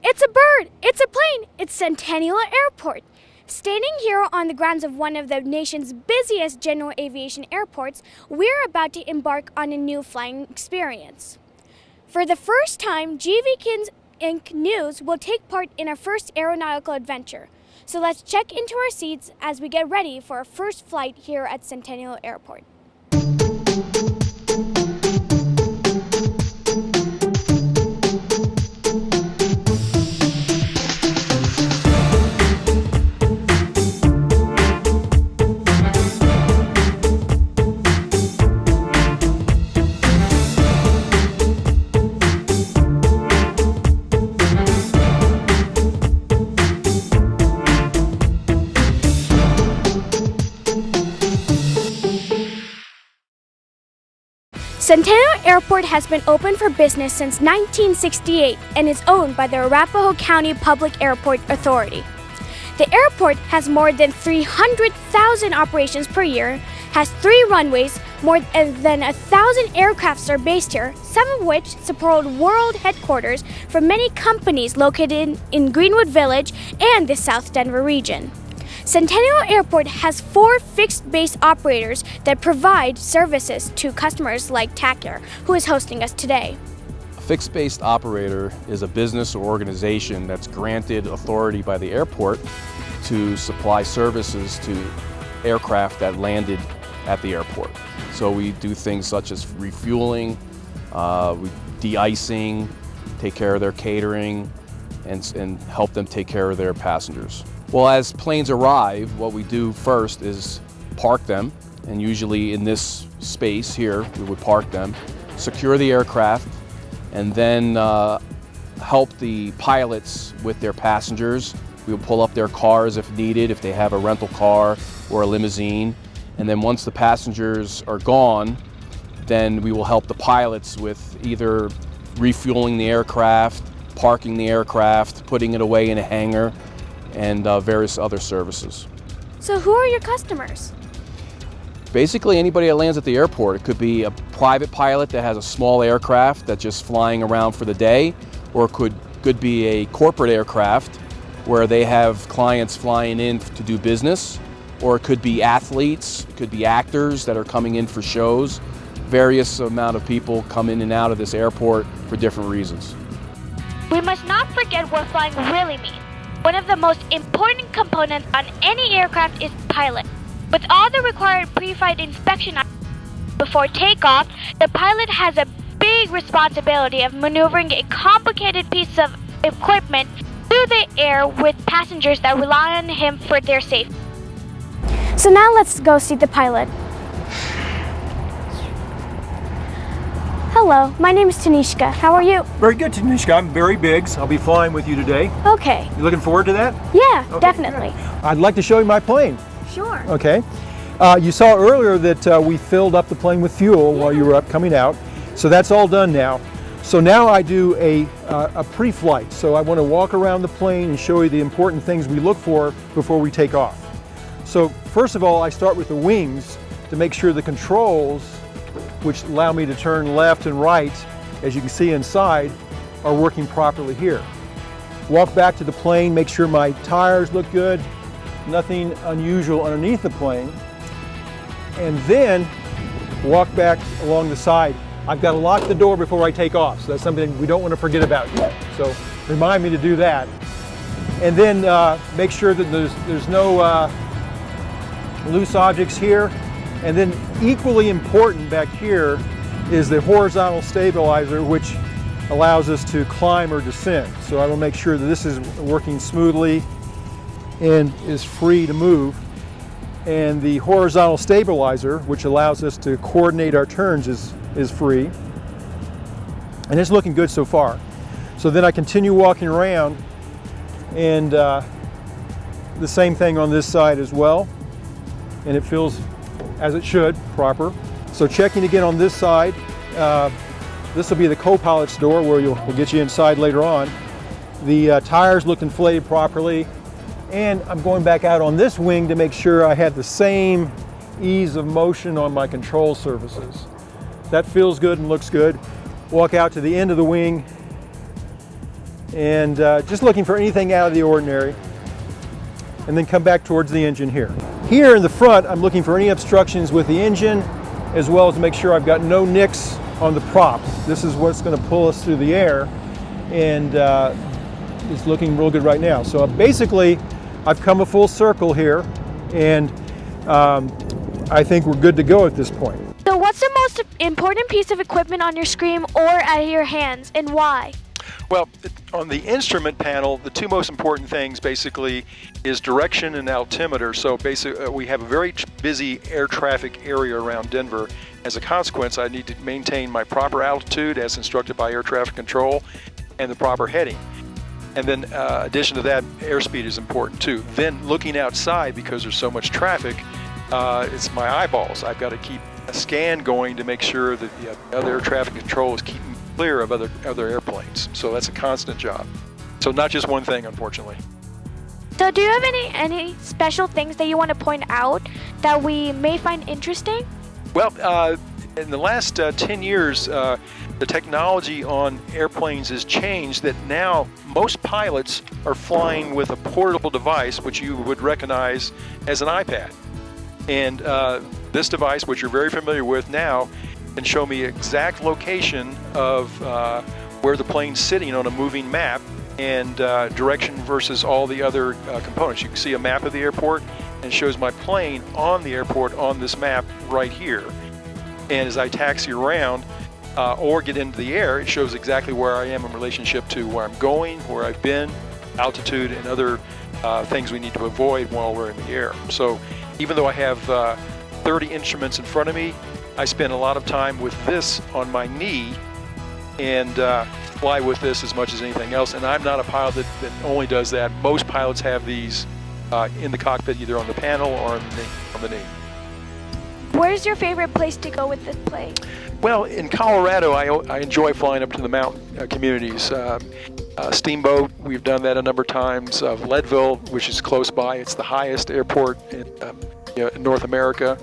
It's a bird! It's a plane! It's Centennial Airport! Standing here on the grounds of one of the nation's busiest general aviation airports, we're about to embark on a new flying experience. For the first time, GVKins Inc. News will take part in our first aeronautical adventure. So let's check into our seats as we get ready for our first flight here at Centennial Airport. Centennial Airport has been open for business since 1968 and is owned by the Arapahoe County Public Airport Authority. The airport has more than 300,000 operations per year, has 3 runways, more than 1,000 aircrafts are based here, some of which support world headquarters for many companies located in Greenwood Village and the South Denver region. Centennial Airport has 4 fixed-base operators that provide services to customers like TACAir, who is hosting us today. A fixed-based operator is a business or organization that's granted authority by the airport to supply services to aircraft that landed at the airport. So we do things such as refueling, de-icing, take care of their catering, and help them take care of their passengers. Well, as planes arrive, what we do first is park them, and usually in this space here, we would park them, secure the aircraft, and then help the pilots with their passengers. We will pull up their cars if needed, if they have a rental car or a limousine. And then once the passengers are gone, then we will help the pilots with either refueling the aircraft, parking the aircraft, putting it away in a hangar, and various other services. So who are your customers? Basically anybody that lands at the airport. It could be a private pilot that has a small aircraft that's just flying around for the day, or it could be a corporate aircraft where they have clients flying in to do business, or it could be athletes, it could be actors that are coming in for shows. Various amount of people come in and out of this airport for different reasons. We must not forget what flying really means. One of the most important components on any aircraft is pilot. With all the required pre-flight inspection before takeoff, the pilot has a big responsibility of maneuvering a complicated piece of equipment through the air with passengers that rely on him for their safety. So now let's go see the pilot. Hello, my name is Tanishka. How are you? Very good, Tanishka. I'm Barry Biggs. I'll be flying with you today. Okay. You looking forward to that? Yeah, Okay, definitely. good. I'd like to show you my plane. Sure. Okay. You saw earlier that we filled up the plane with fuel while you were up coming out. So that's all done now. So now I do a pre-flight. So I want to walk around the plane and show you the important things we look for before we take off. So first of all, I start with the wings to make sure the controls, which allow me to turn left and right, as you can see inside, are working properly here. Walk back to the plane, make sure my tires look good, nothing unusual underneath the plane, and then walk back along the side. I've got to lock the door before I take off, so that's something we don't want to forget about yet. So remind me to do that. And then make sure that there's no loose objects here. And then equally important back here is the horizontal stabilizer, which allows us to climb or descend. So I will make sure that this is working smoothly and is free to move. And the horizontal stabilizer, which allows us to coordinate our turns, is free. And it's looking good so far. So then I continue walking around, and the same thing on this side as well. And it feels as it should, proper. So checking again on this side, this will be the co-pilot's door where we'll get you inside later on. The tires look inflated properly, and I'm going back out on this wing to make sure I have the same ease of motion on my control surfaces. That feels good and looks good. Walk out to the end of the wing, and just looking for anything out of the ordinary, and then come back towards the engine here. Here in the front, I'm looking for any obstructions with the engine, as well as to make sure I've got no nicks on the props. This is what's going to pull us through the air, and it's looking real good right now. So basically, I've come a full circle here, and I think we're good to go at this point. So what's the most important piece of equipment on your screen or at your hands, and why? Well, on the instrument panel, the two most important things basically is direction and altimeter. So basically, we have a very busy air traffic area around Denver. As a consequence, I need to maintain my proper altitude as instructed by air traffic control and the proper heading. And then, addition to that, airspeed is important too. Then looking outside, because there's so much traffic, it's my eyeballs. I've got to keep a scan going to make sure that the other air traffic control is keeping clear of other airplanes. So that's a constant job. So not just one thing, unfortunately. So do you have any special things that you want to point out that we may find interesting? Well, in the last 10 years, the technology on airplanes has changed that now most pilots are flying with a portable device, which you would recognize as an iPad. And this device, which you're very familiar with now, can show me exact location of where the plane's sitting on a moving map and direction versus all the other components. You can see a map of the airport and it shows my plane on the airport on this map right here. And as I taxi around or get into the air, it shows exactly where I am in relationship to where I'm going, where I've been, altitude, and other things we need to avoid while we're in the air. So even though I have 30 instruments in front of me, I spend a lot of time with this on my knee and fly with this as much as anything else. And I'm not a pilot that only does that. Most pilots have these in the cockpit, either on the panel or on the knee. Where's your favorite place to go with this plane? Well, in Colorado, I enjoy flying up to the mountain communities. Steamboat, we've done that a number of times. Leadville, which is close by, it's the highest airport in North America.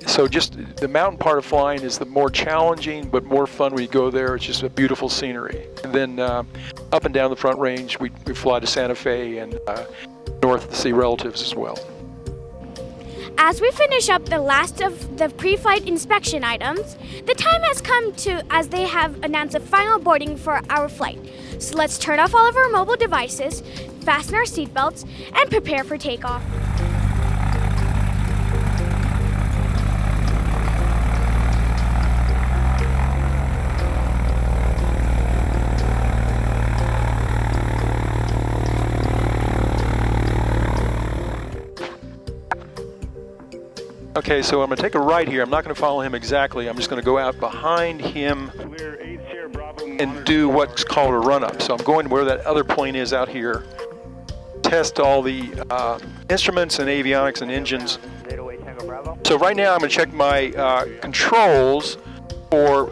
So just the mountain part of flying is the more challenging but more fun when you go there. It's just a beautiful scenery. And then up and down the Front Range, we fly to Santa Fe and north to see relatives as well. As we finish up the last of the pre-flight inspection items, the time has come as they have announced a final boarding for our flight. So let's turn off all of our mobile devices, fasten our seatbelts, and prepare for takeoff. Okay, so I'm going to take a right here. I'm not going to follow him exactly. I'm just going to go out behind him and do what's called a run-up. So I'm going to where that other plane is out here, test all the instruments and avionics and engines. So right now I'm going to check my controls for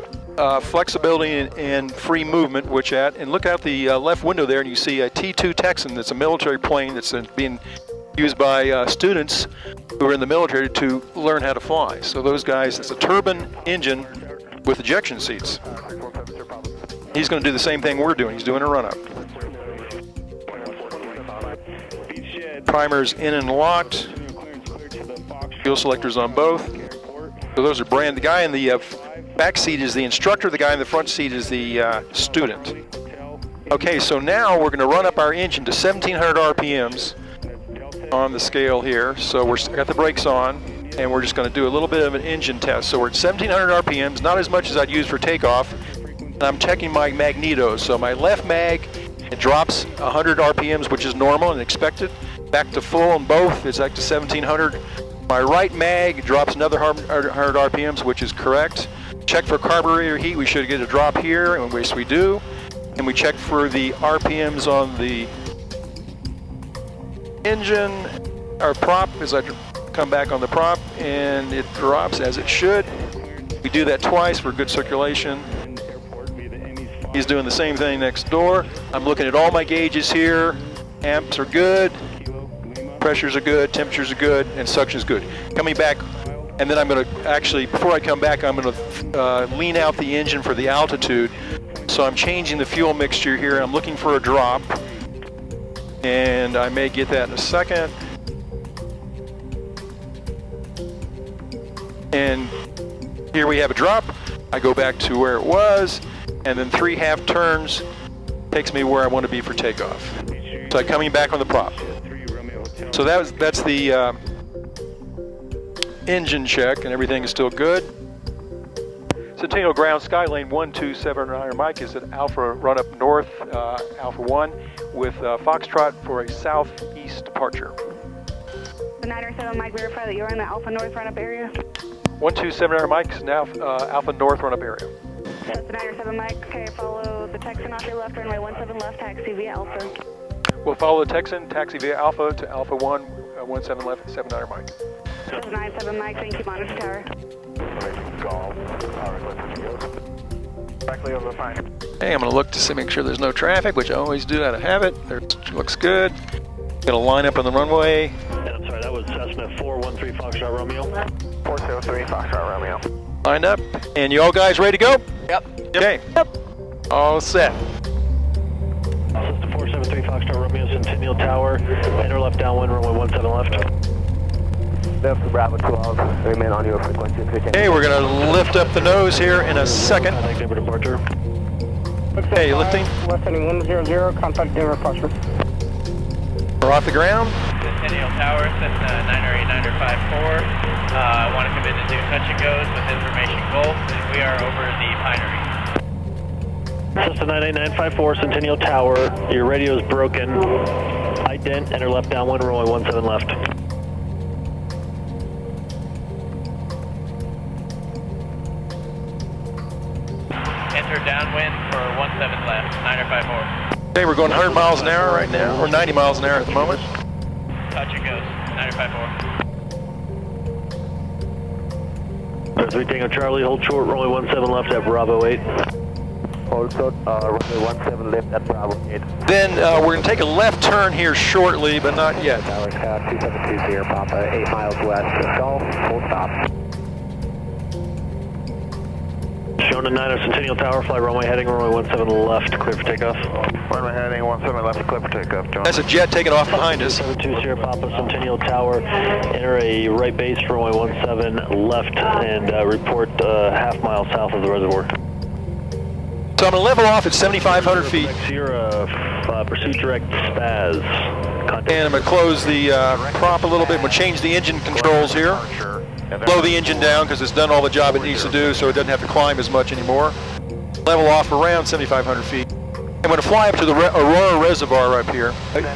flexibility and free movement, and look out the left window there and you see a T-2 Texan. That's a military plane that's being used by students who are in the military to learn how to fly. So those guys, it's a turbine engine with ejection seats. He's going to do the same thing we're doing. He's doing a run-up. Primers in and locked. Fuel selectors on both. So those are the guy in the back seat is the instructor. The guy in the front seat is the student. Okay, so now we're going to run up our engine to 1,700 RPMs. On the scale here, so we've got the brakes on, and we're just going to do a little bit of an engine test. So we're at 1,700 RPMs, not as much as I'd use for takeoff. And I'm checking my magnetos. So my left mag, it drops 100 RPMs, which is normal and expected. Back to full on both, it's back to 1,700. My right mag drops another 100 RPMs, which is correct. Check for carburetor heat, we should get a drop here, and we do. And we check for the RPMs on the engine, our prop, as I come back on the prop, and it drops as it should. We do that twice for good circulation. He's doing the same thing next door. I'm looking at all my gauges here. Amps are good, pressures are good, temperatures are good, and suction's good. Coming back, and then I'm going to actually, before I come back, I'm going to lean out the engine for the altitude. So So I'm changing the fuel mixture here. I'm looking for a drop, and I may get that in a second. And here we have a drop. I go back to where it was, and then 3 half turns takes me where I want to be for takeoff. So I'm coming back on the prop. So that's the engine check, and everything is still good. Centennial ground, Skylane 127 Mike is at Alpha run up north, Alpha 1, with Foxtrot for a southeast departure. The 907 Mike, verify that you're in the Alpha North run up area. 127 Mike is now Alpha North run up area. That's the 907 Mike. Okay, follow the Texan off your left, runway 17 left, taxi via Alpha. We'll follow the Texan, taxi via Alpha to Alpha 1, 17 left, 79 Mike. That's the 97 Mike, thank you, monitor tower. Hey, I'm going to look to see, make sure there's no traffic, which I always do out of habit. There looks good. Got a line up on the runway. And I'm sorry, that was Cessna 413 Foxtrot Romeo. 403 Foxtrot Romeo. Lined up. And you all guys ready to go? Yep. Okay. Yep. All set. Cessna 473 Foxtrot Romeo, Centennial Tower. Enter left downwind, runway 17 left. Left Bravo 12, remain on your frequency. Okay, we're going to lift up the nose here in a second. Contact Denver departure. Okay, lifting. West heading 100, contact Denver departure. We're off the ground. Centennial Tower, Cessna 908-954. I want to commit to do touch and goes with information Gulf, and we are over the Pinery. Cessna 98954, Centennial Tower. Your radio is broken. Ident, enter left downwind, runway 17 left. Enter downwind for 17 left, 954. Okay, we're going 100 miles an hour right now, or 90 miles an hour at the moment. Touch and goes, 954. 3 Tango Charlie, hold short, runway 17 left at Bravo 8. Hold short, runway 17 left at Bravo 8. Then we're going to take a left turn here shortly, but not yet. Tower 2720 Papa, 8 miles west of Gulf, full stop. Shown in 90 Centennial Tower, fly runway heading, runway 17 left, clear for takeoff. Runway heading 17 left, clear for takeoff, John. That's a jet taking off behind us. 720 Papa, Centennial Tower, enter a right base, runway 17 left, and report half mile south of the reservoir. So I'm going to level off at 7,500 feet. Sierra, pursuit direct spaz. Contact. And I'm going to close the prop a little bit. We'll change the engine controls here. Blow the engine down because it's done all the job it needs to do, so it doesn't have to climb as much anymore. Level off around 7,500 feet. I'm going to fly up to the Aurora Reservoir up here.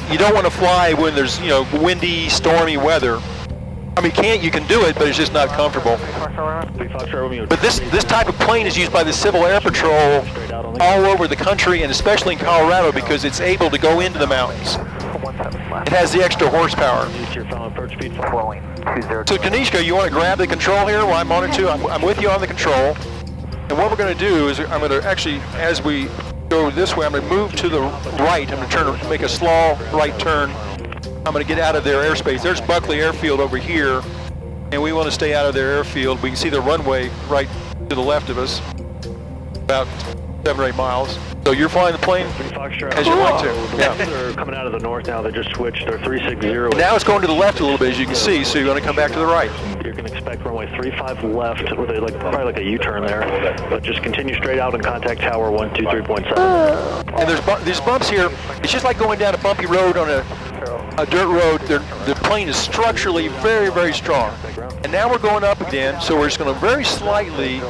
You don't want to fly when there's, windy, stormy weather. I mean, you can do it, but it's just not comfortable. But this type of plane is used by the Civil Air Patrol all over the country, and especially in Colorado, because it's able to go into the mountains. It has the extra horsepower. So Kanishka, you want to grab the control here while I'm on it too? I'm with you on the control. And what we're going to do is I'm going to actually, as we go this way, I'm going to move to the right. I'm going to make a slow right turn. I'm going to get out of their airspace. There's Buckley Airfield over here, and we want to stay out of their airfield. We can see the runway right to the left of us, about 7 or 8 miles. So you're flying the plane as you like to. Yeah. They're coming out of the north now. They just switched. They're 360. Now it's going to the left a little bit, as you can see, so you're going to come back to the right. You're going to expect runway 35 left with probably like a U-turn there, but just continue straight out and contact tower 123.7. And there's bumps here. It's just like going down a bumpy road on a dirt road. The plane is structurally very, very strong. And now we're going up again, so we're just going to very slightly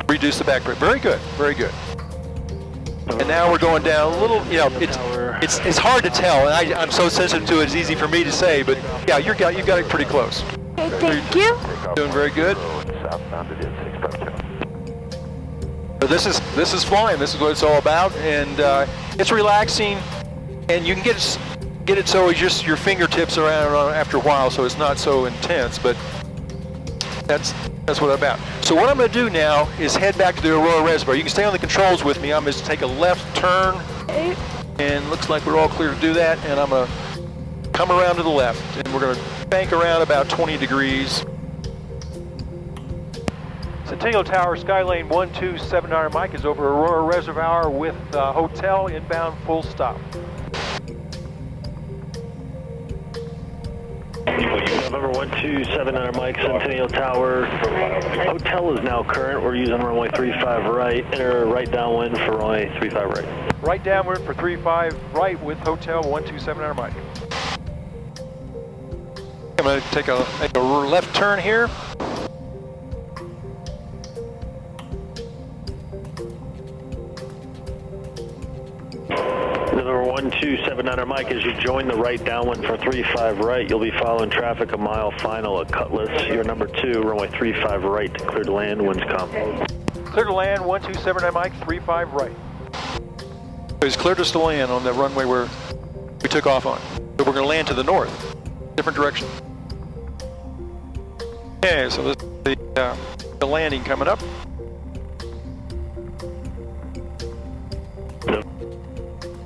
reduce the back brake. Very good, very good. And now we're going down a little, it's hard to tell, and I'm so sensitive to it, it's easy for me to say, but yeah, you got it pretty close. Okay, thank you. Doing very good. So this is flying, this is what it's all about, and it's relaxing, and you can get it so it's just your fingertips around after a while, so it's not so intense, but that's what I'm about. So what I'm going to do now is head back to the Aurora Reservoir. You can stay on the controls with me. I'm going to take a left turn, and looks like we're all clear to do that, and I'm going to come around to the left, and we're going to bank around about 20 degrees. Centennial Tower, Skylane 127 Mike is over Aurora Reservoir with hotel inbound full stop. November 127 Mike, Centennial Tower. Hotel is now current. We're using runway 35 right. Enter right downwind for runway 35 right. Right downwind for 35 right with hotel 127 Mike. I'm going to take a left turn here. November 1279 Mike, as you join the right downwind for 35 right, you'll be following traffic a mile final at Cutlass. You're number 2, runway 35 right to clear to land, winds calm. Clear to land, 1279 Mike, 35 right. It's cleared us to land on the runway where we took off on. So we're going to land to the north, different direction. Okay, so this is the landing coming up.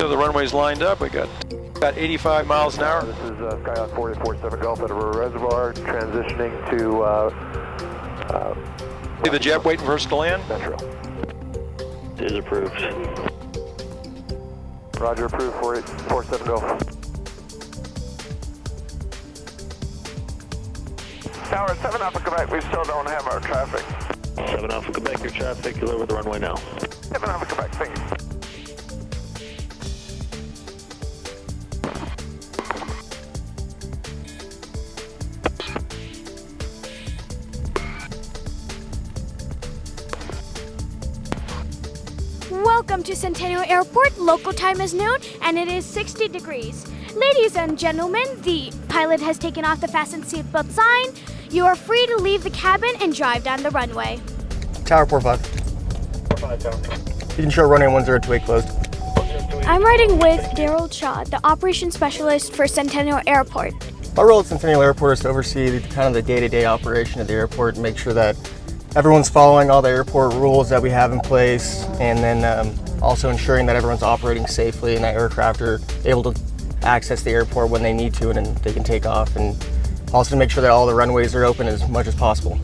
So the runway's lined up. We got about 85 miles an hour. This is Skylane 4847 Gulf at Aurora Reservoir, transitioning to See the jet waiting for us to land? Metro. It is approved. Roger, approved 4847 Gulf. Tower 7 Alpha Quebec, we still don't have our traffic. 7 Alpha Quebec, your traffic, you're over the runway now. 7 Alpha Quebec, thank you. Welcome to Centennial Airport. Local time is noon and it is 60 degrees. Ladies and gentlemen, the pilot has taken off the fasten seatbelt sign. You are free to leave the cabin and drive down the runway. Tower 45. 45 Tower. You can show runway 1028 closed. I'm riding with Daryl Shaw, the operations specialist for Centennial Airport. My role at Centennial Airport is to oversee the day-to-day operation of the airport and make sure that everyone's following all the airport rules that we have in place, and then also ensuring that everyone's operating safely and that aircraft are able to access the airport when they need to, and then they can take off, and also to make sure that all the runways are open as much as possible.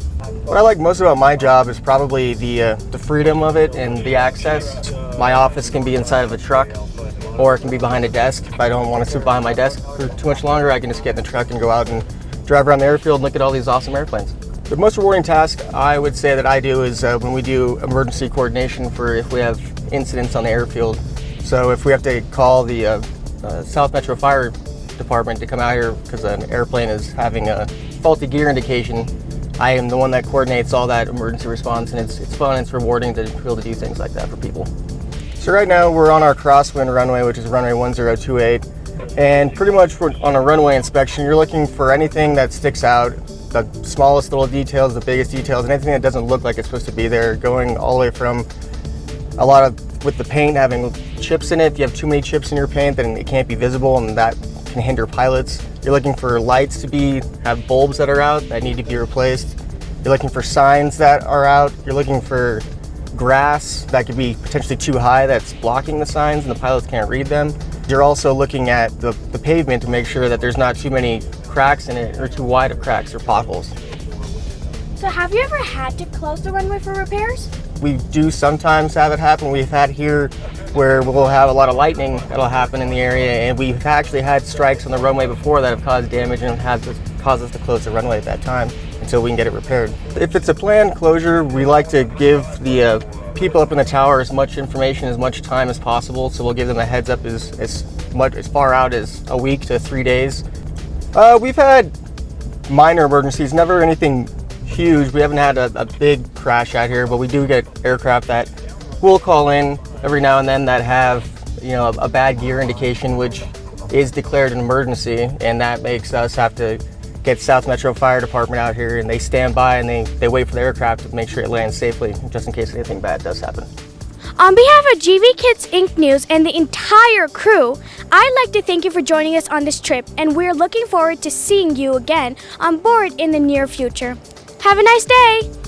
What I like most about my job is probably the freedom of it and the access. My office can be inside of a truck, or it can be behind a desk. If I don't want to sit behind my desk for too much longer, I can just get in the truck and go out and drive around the airfield and look at all these awesome airplanes. The most rewarding task I would say that I do is when we do emergency coordination for if we have incidents on the airfield. So if we have to call the South Metro Fire Department to come out here because an airplane is having a faulty gear indication, I am the one that coordinates all that emergency response, and it's fun, it's rewarding to be able to do things like that for people. So right now we're on our crosswind runway, which is runway 1028, and pretty much on a runway inspection, you're looking for anything that sticks out, the smallest little details, the biggest details, and anything that doesn't look like it's supposed to be there, going all the way from with the paint having chips in it. If you have too many chips in your paint, then it can't be visible, and that can hinder pilots. You're looking for lights to have bulbs that are out that need to be replaced. You're looking for signs that are out. You're looking for grass that could be potentially too high that's blocking the signs and the pilots can't read them. You're also looking at the pavement to make sure that there's not too many cracks in it or too wide of cracks or potholes. So have you ever had to close the runway for repairs? We do sometimes have it happen. We've had here where we'll have a lot of lightning that'll happen in the area, and we've actually had strikes on the runway before that have caused damage and have caused us to close the runway at that time until we can get it repaired. If it's a planned closure, we like to give the people up in the tower as much information, as much time as possible, so we'll give them a heads up as far out as a week to 3 days. We've had minor emergencies, never anything huge. We haven't had a big crash out here, but we do get aircraft that will call in every now and then that have, a bad gear indication, which is declared an emergency, and that makes us have to get South Metro Fire Department out here, and they stand by and they wait for the aircraft to make sure it lands safely, just in case anything bad does happen. On behalf of GV Kids Inc. News and the entire crew, I'd like to thank you for joining us on this trip, and we're looking forward to seeing you again on board in the near future. Have a nice day!